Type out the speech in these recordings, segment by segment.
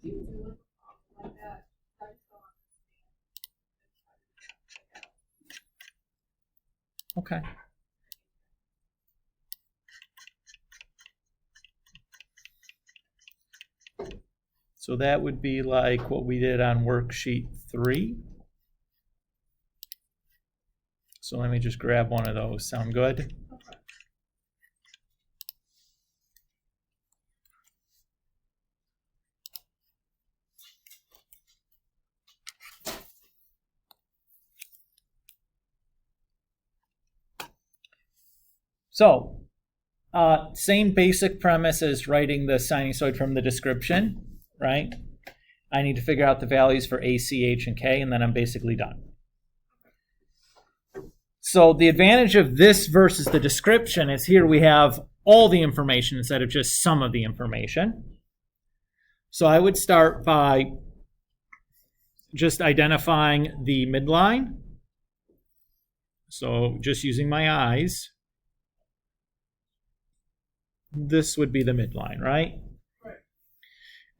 Could you do it like that? I just don't Okay. So that would be like what we did on worksheet 3. So let me just grab one of those. Sound good? So, same basic premise as writing the sinusoid from the description, right? I need to figure out the values for A, C, H, and K, and then I'm basically done. So the advantage of this versus the description is here we have all the information instead of just some of the information. So I would start by just identifying the midline. So just using my eyes. This would be the midline, right? Right.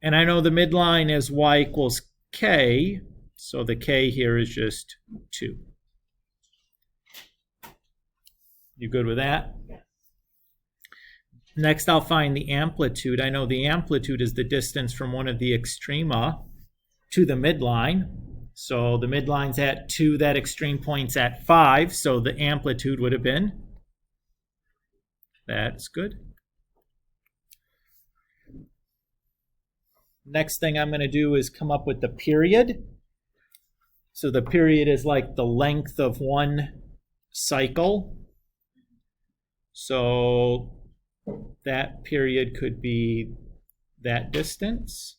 And I know the midline is y equals k, so the k here is just 2. You good with that? Yes. Next, I'll find the amplitude. I know the amplitude is the distance from one of the extrema to the midline. So the midline's at 2, that extreme point's at 5, so the amplitude would have been. That's good. Next thing I'm going to do is come up with the period. So the period is like the length of one cycle. So that period could be that distance,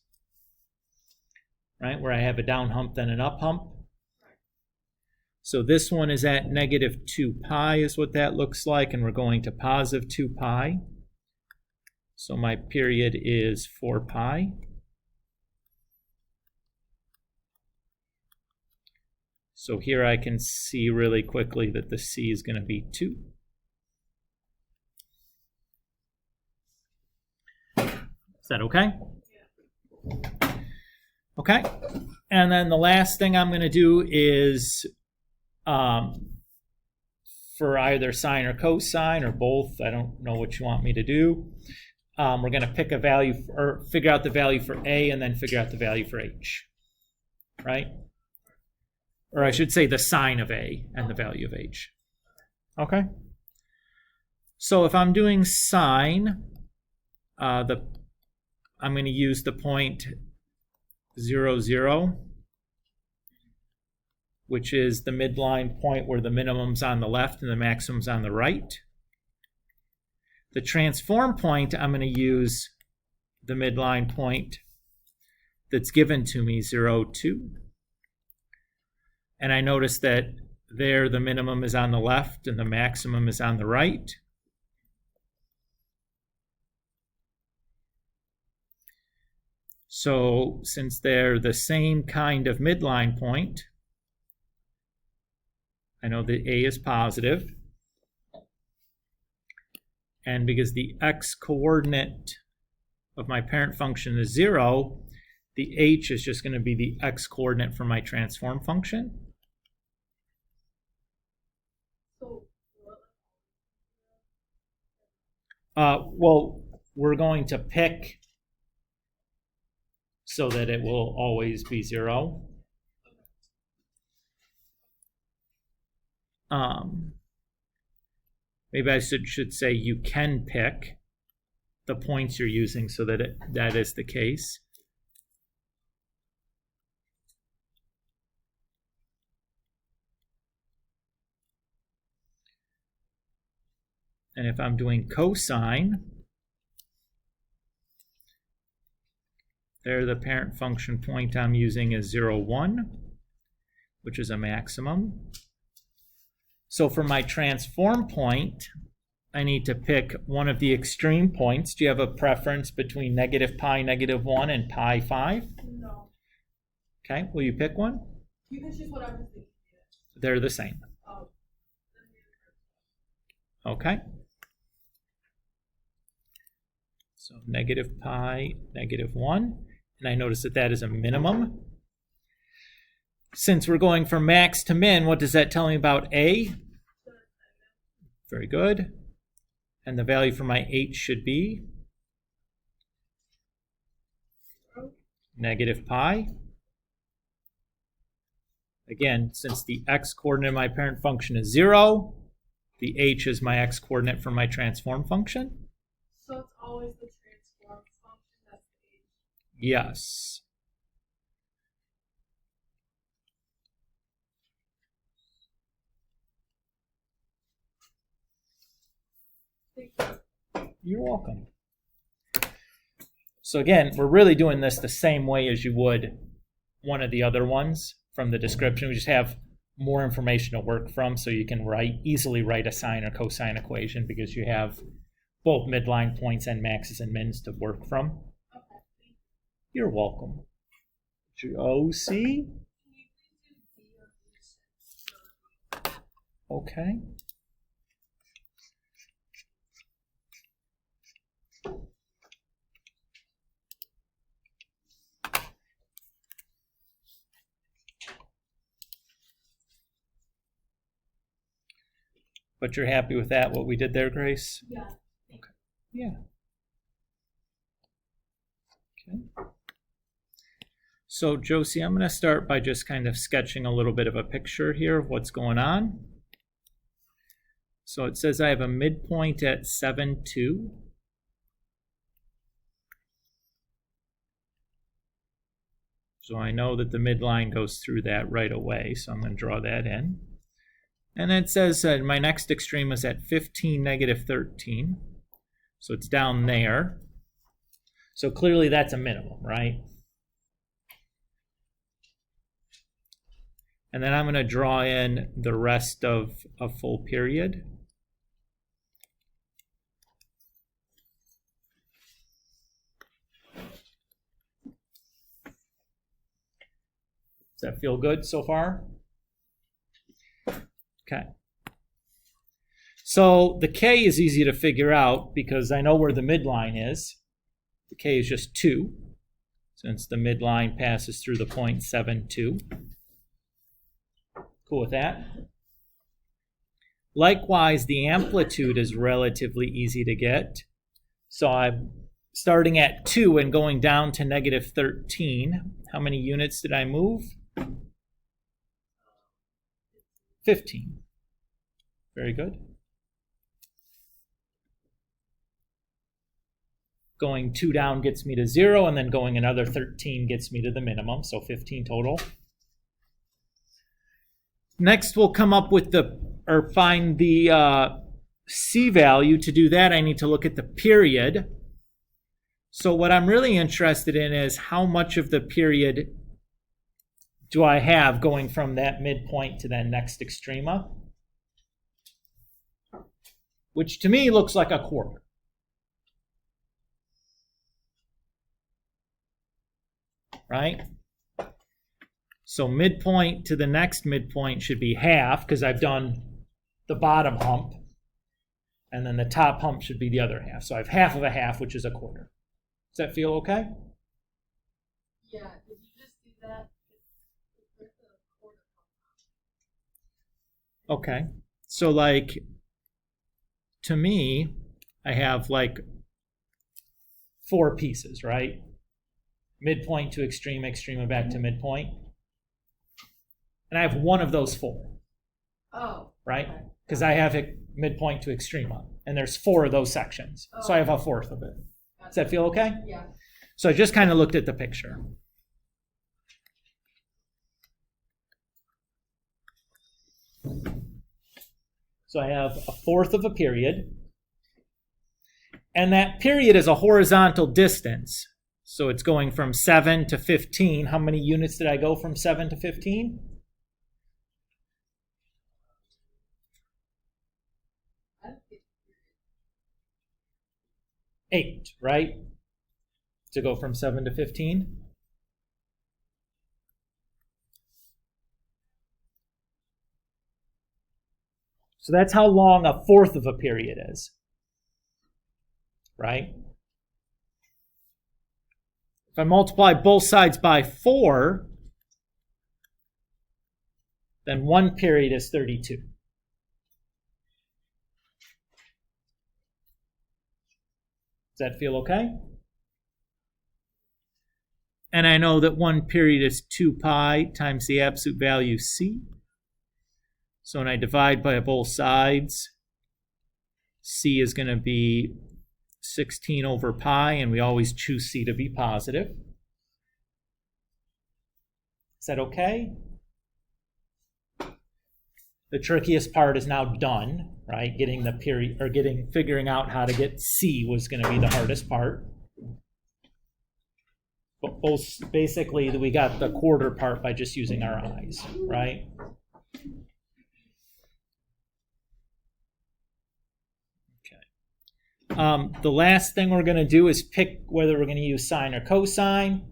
right? Where I have a down hump, then an up hump. So this one is at negative 2 pi is what that looks like, and we're going to positive 2 pi. So my period is 4 pi. So here I can see really quickly that the C is going to be 2. Is that okay? Yeah. Okay. And then the last thing I'm going to do is for either sine or cosine or both, I don't know what you want me to do. We're going to pick a value or figure out the value for A and then figure out the value for H, right? Or I should say the sine of A and the value of H. Okay? So if I'm doing sine, I'm going to use the point 0, 0, which is the midline point where the minimum's on the left and the maximum's on the right. The transform point, I'm going to use the midline point that's given to me, 0, 2. And I notice that there the minimum is on the left and the maximum is on the right. So since they're the same kind of midline point, I know that A is positive. And because the x coordinate of my parent function is 0, the h is just going to be the x coordinate for my transform function. Well, we're going to pick so that it will always be 0. Maybe I should say you can pick the points you're using so that that is the case. And if I'm doing cosine, there the parent function point I'm using is 0, 1, which is a maximum. So for my transform point, I need to pick one of the extreme points. Do you have a preference between negative pi, negative 1, and pi 5? No. Okay, will you pick one? You can choose whatever you think. They're the same. Oh. Okay. So negative pi, negative 1. And I notice that that is a minimum. Since we're going from max to min, what does that tell me about A? Very good. And the value for my H should be negative pi. Again, since the x-coordinate of my parent function is 0, the h is my x-coordinate for my transform function. So it's always the transform function that's the h. Yes. You're welcome. So again, we're really doing this the same way as you would one of the other ones from the description. We just have more information to work from, so you can easily write a sine or cosine equation because you have both midline points and maxes and mins to work from. Okay. You're welcome. Josie? Okay. But you're happy with that, what we did there, Grace? Yeah. Okay. Yeah. Okay. So, Josie, I'm going to start by just kind of sketching a little bit of a picture here of what's going on. So it says I have a midpoint at 7, 2. So I know that the midline goes through that right away, so I'm going to draw that in. And it says my next extreme is at 15, negative 13. So it's down there. So clearly that's a minimum, right? And then I'm going to draw in the rest of a full period. Does that feel good so far? Okay. So the k is easy to figure out because I know where the midline is. The k is just 2, since the midline passes through the point 7, 2. Cool with that? Likewise, the amplitude is relatively easy to get. So I'm starting at 2 and going down to negative 13. How many units did I move? 15. Very good. Going 2 down gets me to 0, and then going another 13 gets me to the minimum, so 15 total. Next, we'll come up with find the C value. To do that, I need to look at the period. So what I'm really interested in is how much of the period do I have going from that midpoint to that next extrema, which to me looks like a quarter. Right? So midpoint to the next midpoint should be half, because I've done the bottom hump, and then the top hump should be the other half. So I have half of a half, which is a quarter. Does that feel okay? Yeah, did you just do that? Okay. So like, to me, I have like 4 pieces, right? Midpoint to extreme, extrema back to midpoint. And I have one of those 4. Oh. Right? Okay. Because I have it midpoint to extrema. And there's 4 of those sections. Oh. So I have a fourth of it. Does that feel okay? Yeah. So I just kind of looked at the picture. So I have a fourth of a period. And that period is a horizontal distance. So it's going from 7 to 15. How many units did I go from 7 to 15? 8, right? To go from 7 to 15. So that's how long a fourth of a period is, right? If I multiply both sides by 4, then 1 period is 32. Does that feel okay? And I know that 1 period is 2 pi times the absolute value c. So when I divide by both sides, c is going to be 16 over pi, and we always choose c to be positive. Is that okay? The trickiest part is now done, right? Getting the period, or figuring out how to get c was going to be the hardest part. But basically, we got the quarter part by just using our eyes, right? Okay. The last thing we're going to do is pick whether we're going to use sine or cosine,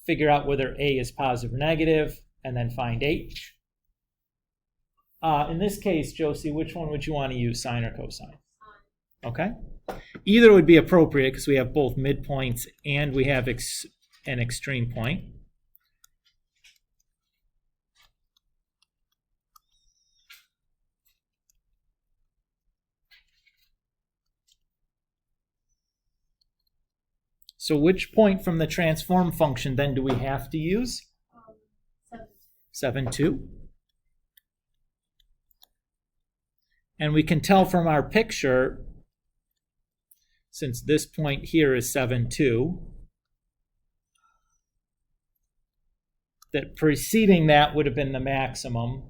figure out whether a is positive or negative, and then find h. In this case, Josie, which one would you want to use, sine or cosine? Okay. Either would be appropriate because we have both midpoints and we have an extreme point. So which point from the transform function then do we have to use? 7, 2. And we can tell from our picture, since this point here is 7, 2, that preceding that would have been the maximum,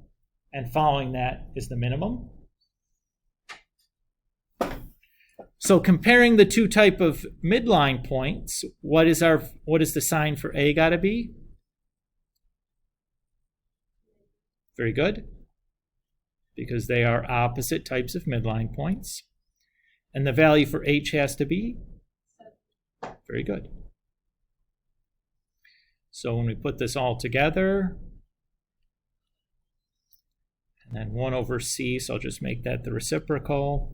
and following that is the minimum. So comparing the two type of midline points, what is the sign for A got to be? Very good. Because they are opposite types of midline points. And the value for H has to be? Very good. So when we put this all together, and then 1 over c, so I'll just make that the reciprocal.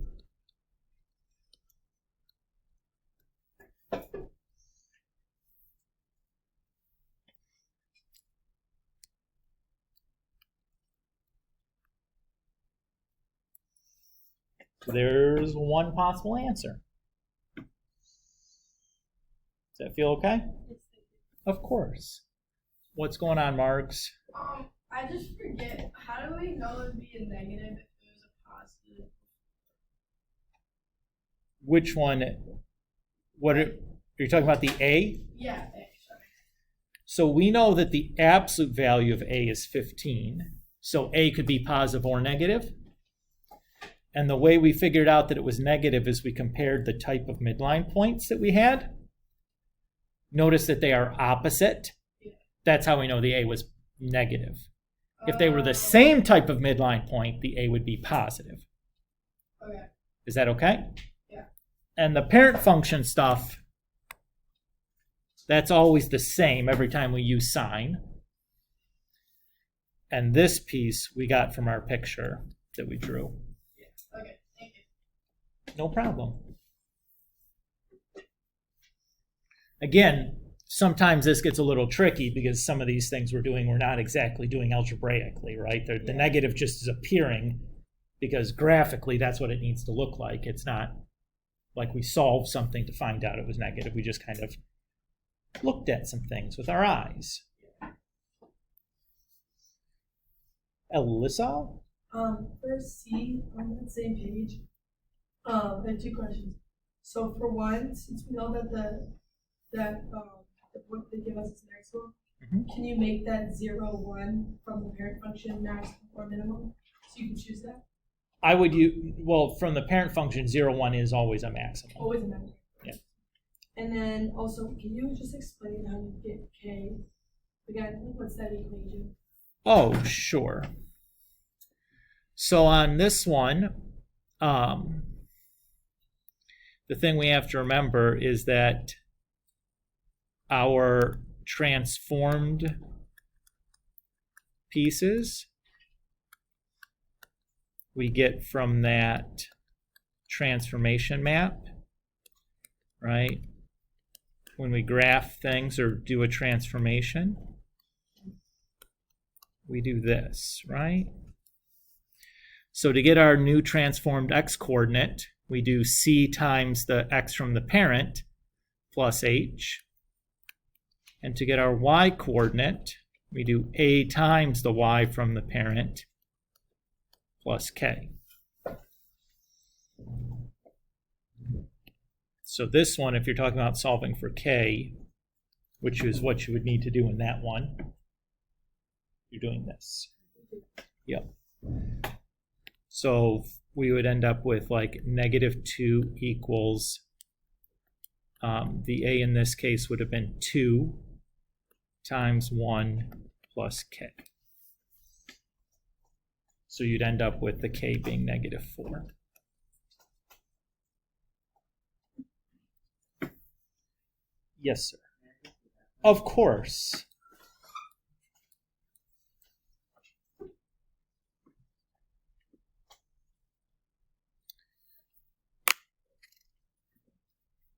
There's one possible answer. Does that feel okay? Of course. What's going on, Marks? I just forget. How do we know it'd be a negative if it was a positive? Which one? What are you talking about? The A? Yeah, sorry. So we know that the absolute value of A is 15. So A could be positive or negative. And the way we figured out that it was negative is we compared the type of midline points that we had. Notice that they are opposite. Yeah. That's how we know the A was negative. If they were the same type of midline point, the A would be positive. Okay. Is that okay? Yeah. And the parent function stuff, that's always the same every time we use sine. And this piece we got from our picture that we drew. Okay, thank you. No problem. Again, sometimes this gets a little tricky because some of these things we're not exactly doing algebraically, right? The negative just is appearing because graphically that's what it needs to look like. It's not like we solved something to find out it was negative. We just kind of looked at some things with our eyes. Alyssa? For C, on that same page, I have 2 questions. So for one, since we know that what they give us is maximum, can you make that 0, 1 from the parent function maximum or minimum? So you can choose that? I would from the parent function, 0, 1 is always a maximum. Always a maximum. Yeah. And then also, can you just explain how you get K? Again, what's that equation? Oh, sure. So on this one, the thing we have to remember is that our transformed pieces we get from that transformation map, right? when we graph things or do a transformation, we do this, right? So to get our new transformed x-coordinate, we do c times the x from the parent plus h. And to get our y-coordinate, we do a times the y from the parent plus k. So this one, if you're talking about solving for k, which is what you would need to do in that one, you're doing this. Yep. So we would end up with like -2 equals, the a in this case would have been 2 times 1 plus k. So you'd end up with the k being -4. Yes, sir. Of course.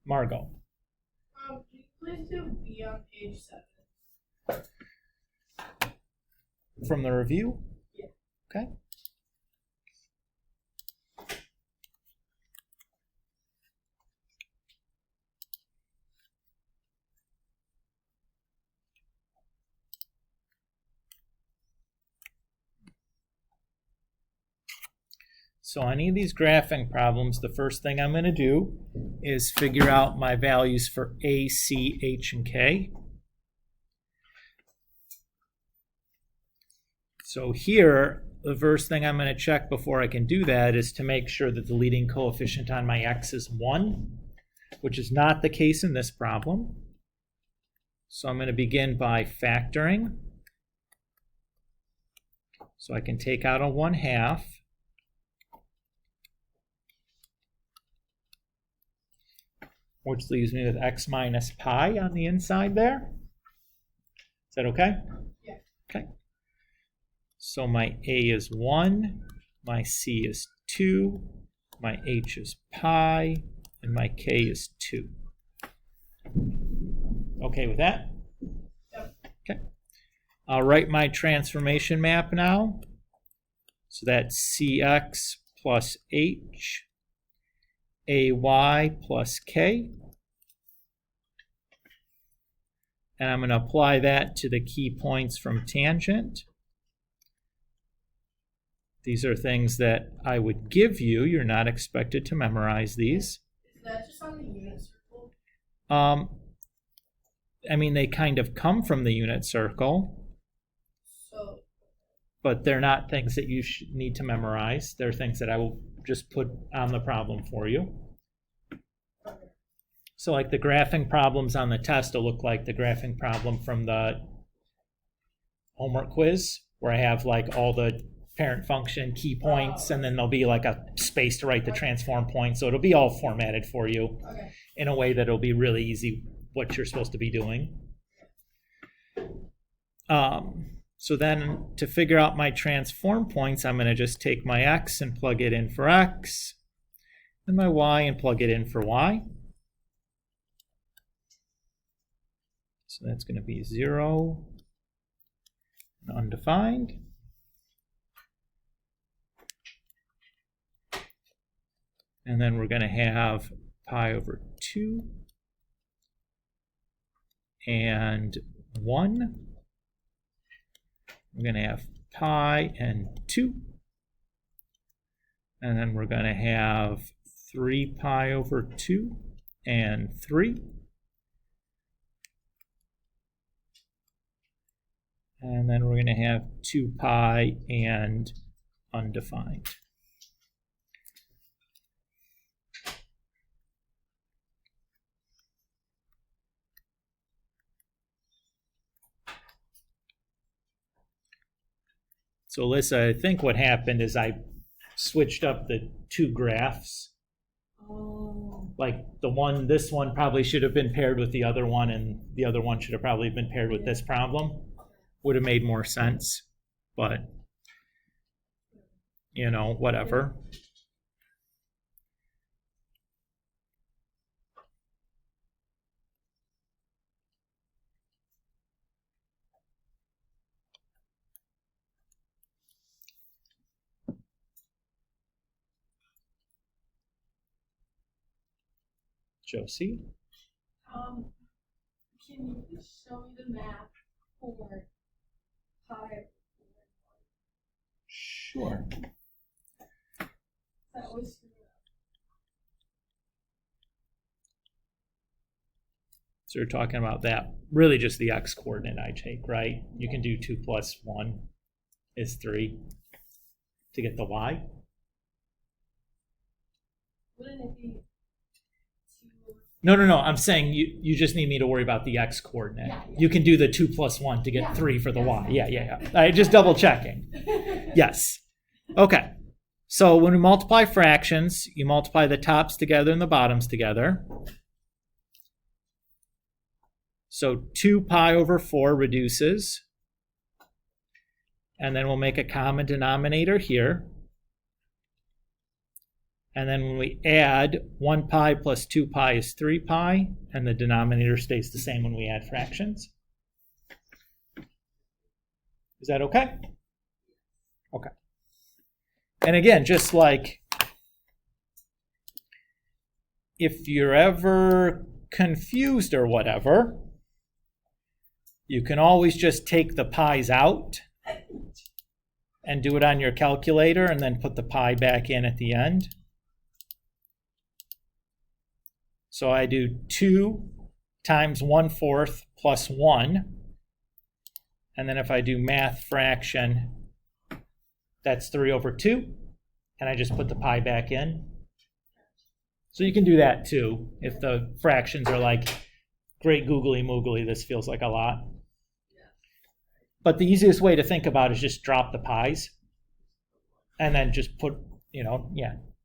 Margot. Can you please do B on page 7? From the review? Yeah. Okay. So any of these graphing problems, the first thing I'm going to do is figure out my values for A, C, H, and K. So here, the first thing I'm going to check before I can do that is to make sure that the leading coefficient on my x is 1, which is not the case in this problem. So I'm going to begin by factoring. So I can take out a 1/2. Which leaves me with x minus pi on the inside there. Is that okay? Yeah. Okay. So my a is 1, my c is 2, my h is pi, and my k is 2. Okay with that? Yep. Okay. I'll write my transformation map now. So that's cx plus h, ay plus k. And I'm going to apply that to the key points from tangent. These are things that I would give you. You're not expected to memorize these. Is that just on the unit circle? I mean, they kind of come from the unit circle, So, but they're not things that you need to memorize. They're things that I will just put on the problem for you. So like the graphing problems on the test will look like the graphing problem from the homework quiz, where I have like all the parent function key points, and then there'll be like a space to write the transform point. So it'll be all formatted for you okay. in a way that it'll be really easy what you're supposed to be doing. So then to figure out my transform points, I'm going to just take my x and plug it in for x, and my y and plug it in for y. So that's going to be 0 and undefined. And then we're going to have pi over 2 and 1. We're going to have pi and 2. And then we're going to have 3 pi over 2 and 3. And then we're going to have 2 pi and undefined. So Alyssa, I think what happened is I switched up the two graphs. Oh. Like this one probably should have been paired with the other one, and the other one should have probably been paired with this problem. Would have made more sense, but you know, whatever. Josie? Can you please show me the map for pi? Sure. That was screwed up. So you're talking about that, really just the x coordinate I take, right? You can do 2 plus 1 is 3 to get the y. Wouldn't it be 2? No, I'm saying you just need me to worry about the x coordinate. Yeah. You can do the 2 plus 1 to get Yeah. 3 for the y. Yeah. Yeah. I just double checking. Yes. Okay. So when we multiply fractions, you multiply the tops together and the bottoms together. So 2 pi over 4 reduces. And then we'll make a common denominator here. And then when we add 1 pi plus 2 pi is 3 pi, and the denominator stays the same when we add fractions. Is that okay? Okay. And again, just like if you're ever confused or whatever, you can always just take the pi's out and do it on your calculator and then put the pi back in at the end. So I do 2 times 1/4 plus 1. And then if I do math fraction, that's 3 over 2. And I just put the pi back in. So you can do that too. If the fractions are like, great googly moogly, this feels like a lot. But the easiest way to think about it is just drop the pi's. And then just put,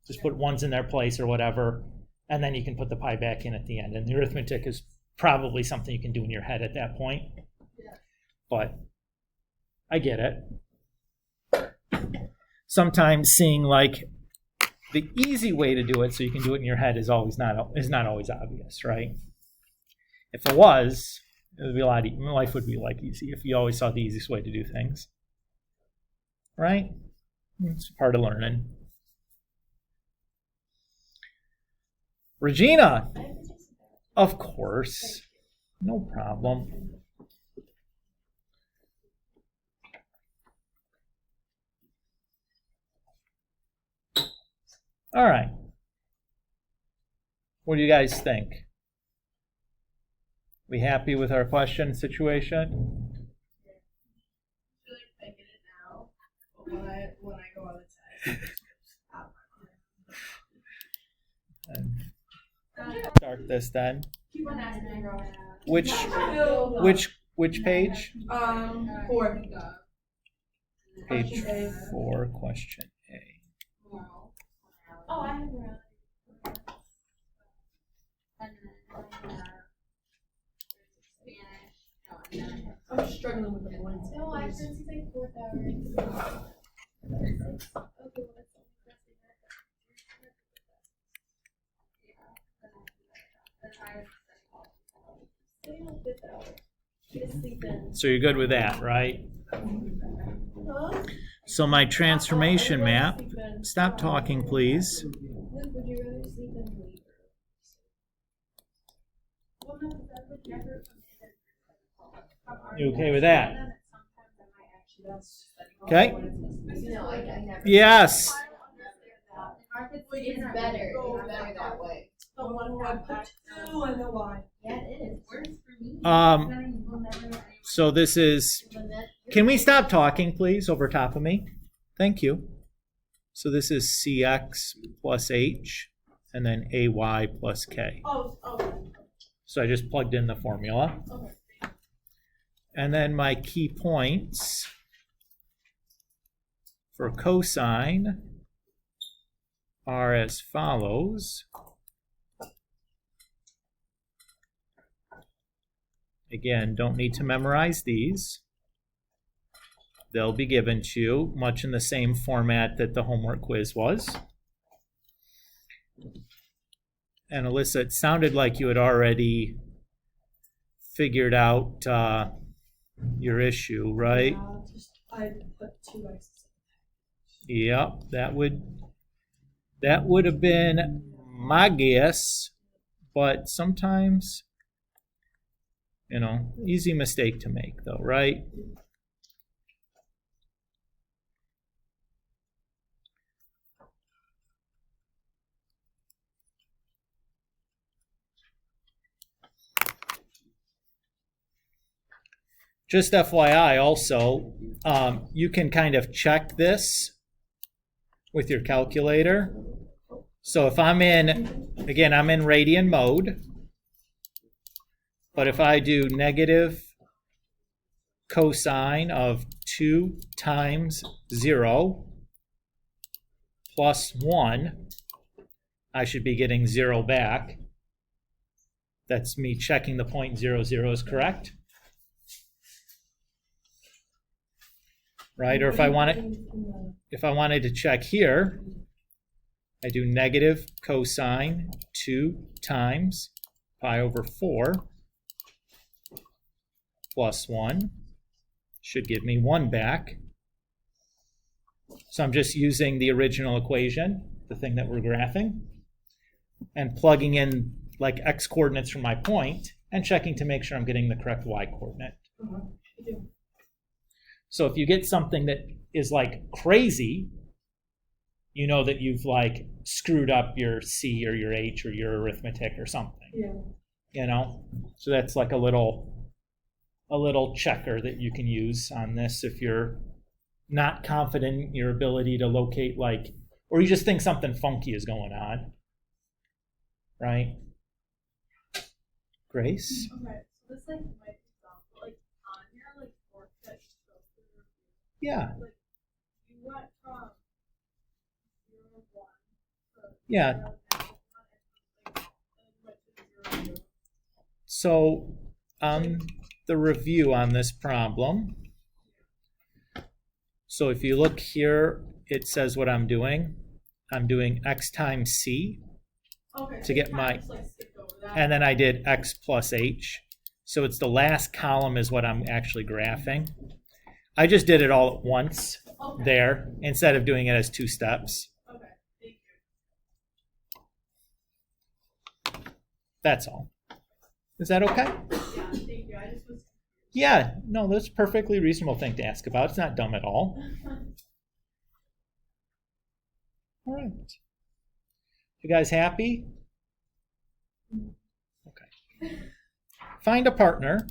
just put ones in their place or whatever. And then you can put the pi back in at the end. And the arithmetic is probably something you can do in your head at that point. Yeah. But I get it. Sometimes seeing like the easy way to do it so you can do it in your head is not always obvious, right? If it was, it would be a lot life would be like easy if you always saw the easiest way to do things. Right? It's part of learning. Regina, of course, no problem. All right. What do you guys think? We happy with our question situation? I feel like I get it now, but when I go on the test, it's just out my mind. Start this then. Keep on asking, bro. Which page? 4. Page Question A. 4, question A. Oh, I have one. I'm struggling with the points. No, I said it's like 4 hours. Okay, well, that's So you're good with that, right? So my transformation map, stop talking please. Would you rather sleep in the well, no, that would never come in. You okay with that? That's Okay? no, I never. Yes. It's better. It's better that way. The one where I put 2 and the Y. Yeah, it is. Works for me. So this is, can we stop talking please over top of me? Thank you. So this is CX plus H and then AY plus K. Oh. So I just plugged in the formula. Okay. And then my key points for cosine are as follows. Again, don't need to memorize these. They'll be given to you much in the same format that the homework quiz was. And Alyssa, it sounded like you had already figured out your issue, right? I put 2 X's. Yep, that would have been my guess, but sometimes, easy mistake to make though, right? Just FYI also, you can kind of check this with your calculator. So if I'm in radian mode, but if I do negative cosine of 2 times 0 plus 1, I should be getting 0 back. That's me checking the point 0, 0 is correct. Right? Or if I wanted to check here, I do negative cosine 2 times pi over 4 plus 1 should give me 1 back. So I'm just using the original equation, the thing that we're graphing, and plugging in like x coordinates from my point and checking to make sure I'm getting the correct y coordinate. So if you get something that is like crazy, you know that you've like screwed up your C or your H or your arithmetic or something. Yeah. So that's like a little checker that you can use on this if you're not confident in your ability to locate or you just think something funky is going on. Right? Grace? Okay, so this might be something on your work that you go through. Yeah. You went from 0, 1 to Yeah. 0, and went to 0, 0. So the review on this problem. So if you look here, it says what I'm doing. I'm doing x times c to get my, and then I did x plus h. So it's the last column is what I'm actually graphing. I just did it all at once there instead of doing it as 2 steps. Okay, thank you. That's all. Is that okay? Yeah, thank you. I just was. Yeah, no, that's a perfectly reasonable thing to ask about. It's not dumb at all. All right. You guys happy? Okay. Find a partner